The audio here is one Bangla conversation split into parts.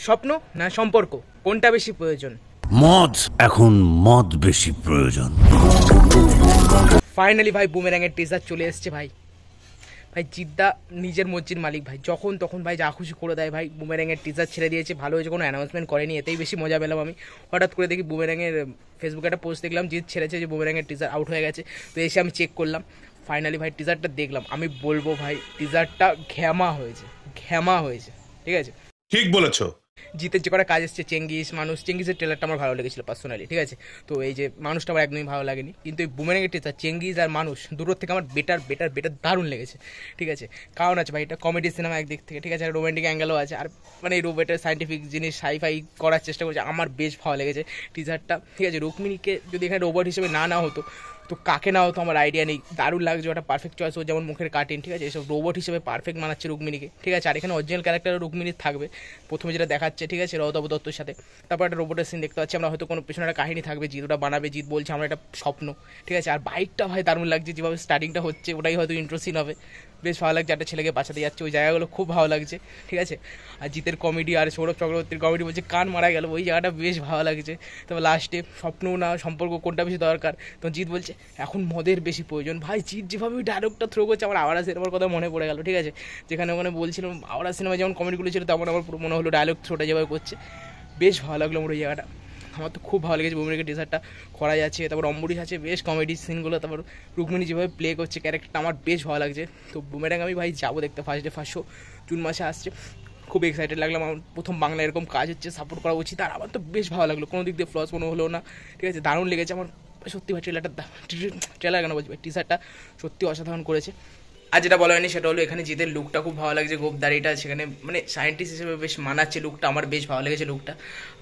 স্বপ্ন না সম্পর্ক, কোনটা বেশি প্রয়োজন? মদ, এখন মদ বেশি প্রয়োজন। ফাইনালি ভাই বুমেরাঙের টিজার চলে এসছে ভাই। ভাই জিদ্দা নিজের মর্জির মালিক ভাই, যখন তখন ভাই যা খুশি করে দেয় ভাই। বুমেরাঙের টিজার ছেড়ে দিয়েছে, ভালো হয়েছে, কোনো অ্যানাউন্সমেন্ট করেনি, এতেই বেশি মজা পেলাম আমি। হঠাৎ করে দেখি বুমেরাঙের ফেসবুকে একটা পোস্ট দেখলাম, জিদ ছেড়েছে যে বুমেরাঙের টিজার আউট হয়ে গেছে। তো এসে আমি চেক করলাম, ফাইনালি ভাই টিজারটা দেখলাম। আমি বলবো ভাই টিজারটা ঘ্যামা হয়েছে, ঘ্যামা হয়েছে, ঠিক আছে। ঠিক বলেছো। জিতের যে কটা কাজ এসছে, চেঙ্গিস মানুষ, চেঙ্গিসের ট্রেলারটা আমার ভালো লেগেছিল পার্সোনালি, ঠিক আছে। তো এই যে মানুষটা আমার একদমই ভালো লাগেনি, কিন্তু এই বুমেরাঙের টিজার চেঙ্গিস আর মানুষ দূরের থেকে আমার বেটার বেটার বেটার দারুণ লেগেছে, ঠিক আছে। কারণ আছে ভাই, এটা কমেডি সিনেমা একদিক থেকে, ঠিক আছে, আর রোমান্টিক অ্যাঙ্গেলও আছে। আর মানে এই রোবটের সাইন্টিফিক জিনিস সাইফাই করার চেষ্টা করছে, আমার বেশ ভালো লেগেছে টিজারটা, ঠিক আছে। রুক্মিণীকে যদি এখানে রোবট হিসেবে না হতো তো কাকে না হতো আমার আইডিয়া নেই, দারুণ লাগছে, ওটা পারফেক্ট চয়েস। ও যেমন মুখের কাটিং, ঠিক আছে, এসব রোবট হিসেবে পারফেক্ট মানাচ্ছে রুক্মিণীকে, ঠিক আছে। আর এখানে অরিজিনাল ক্যারেক্টার রুক্মিণী থাকবে প্রথমে যেটা দেখাচ্ছে, ঠিক আছে, রৌতব দত্তর সাথে। তারপর একটা রোবটের সিন দেখতে পাচ্ছি আমরা, হয়তো কোনো পেছনে একটা কাহিনী থাকবে, জিৎ ওটা বানাবে, জিৎ বলছে আমার একটা স্বপ্ন, ঠিক আছে। আর বাইকটা ভাই দারুণ লাগছে, যেভাবে স্টার্টিংটা হচ্ছে ওটাই হয়তো ইন্ট্রো সিন হবে, বেশ ভালো লাগছে। একটা ছেলেকে বাঁচাতে যাচ্ছে, ওই জায়গাগুলো খুব ভালো লাগছে, ঠিক আছে। আর জিতের কমেডি আর সৌরভ চক্রবর্তীর কমেডি, বলছে কান মারা গেল, ওই জায়গাটা বেশ ভালো লাগছে। তবে লাস্টে স্বপ্ন না সম্পর্ক কোনটা বেশি দরকার, তো জিৎ বলছে এখন মদের বেশি প্রয়োজন। ভাই জিৎ যেভাবে ওই ডায়লগটা থ্রো করছে, আমার আওয়ারা সিনেমার কথা মনে পড়ে গেল, ঠিক আছে। যেখানে ওখানে বলছিলাম আওয়ারা সিনেমায় যেমন কমেডিগুলো ছিল, তেমন আমার পুরো মনে হলো ডায়লগ থ্রোটা যেভাবে করছে, বেশ ভালো লাগলো আমার ওই জায়গাটা। আমার তো খুব ভালো লেগেছে বুমেরাঙের টিজারটা, করা যাচ্ছে। তারপর অম্বরীশ আছে, বেশ কমেডি সিনগুলো। তারপর রুক্মিণী যেভাবে প্লে করছে ক্যারেক্টারটা, আমার বেশ ভালো লাগছে। তো বুমেরাং আমি ভাই যাবো দেখতে, ফার্স্ট শো জুন মাসে আসছে, খুব এক্সাইটেড লাগলাম। আমার প্রথম বাংলা এরকম কাজ হচ্ছে, সাপোর্ট করা উচিত। আর আমার তো বেশ ভালো লাগলো, কোনো দিক দিয়ে ফ্লস কোনো হলো না, ঠিক আছে, দারুণ লেগেছে আমার সত্যি ভাই। ট্রেলার কেন বলছি ভাই, টিজারটা সত্যি অসাধারণ করেছে। আর যেটা বলা হয়নি সেটা হলো, এখানে জিতের লুকটা খুব ভালো লাগছে, গোপদারিটা সেখানে মানে সায়েন্টিস্ট হিসেবে বেশ মানাচ্ছে লুকটা, আমার বেশ ভালো লেগেছে লুকটা।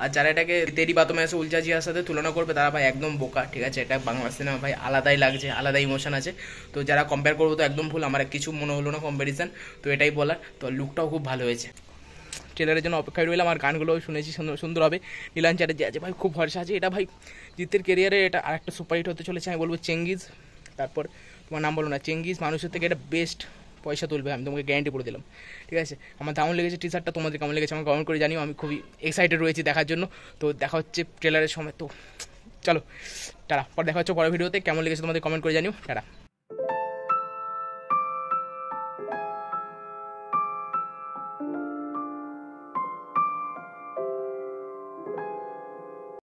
আর যারা এটাকে তেরি বাতমে আসে উলচা জিয়ার সাথে তুলনা করবে, তারা ভাই একদম বোকা, ঠিক আছে। এটা বাংলা সিনেমা ভাই, আলাদাই লাগছে, আলাদা ইমোশন আছে। তো যারা কম্পেয়ার করবো তো একদম ভুল, আমার কিছু মনে হলো না কম্প্যারিজন, তো এটাই বলার। তো লুকটাও খুব ভালো হয়েছে। ট্রেলারের জন্য অপেক্ষায় রইলাম, আর গানগুলো শুনেছি সুন্দর হবে। নীলান চ্যাটার্জি আছে ভাই, খুব ভরসা আছে। এটা ভাই জিতের কেরিয়ারে এটা আরেকটা সুপারহিট হতে চলেছে, আমি বলবো চেঙ্গিজ। তারপর তোমার নাম বলো না, চেঙ্গিজ মানুষের থেকে এটা বেস্ট পয়সা তুলবে, আমি তোমাকে গ্যারান্টি করে দিলাম, ঠিক আছে। আমার দারুণ লেগেছে টিজারটা, তোমাদের কেমন লেগেছে আমার কমেন্ট করে জানিও। আমি খুবই এক্সাইটেড রয়েছি দেখার জন্য। তো দেখা হচ্ছে ট্রেলারের সময়, তো চলো টাটা, পর দেখা হচ্ছে পরের ভিডিওতে। কেমন লেগেছে তোমাদের কমেন্ট করে জানিও, টাটা।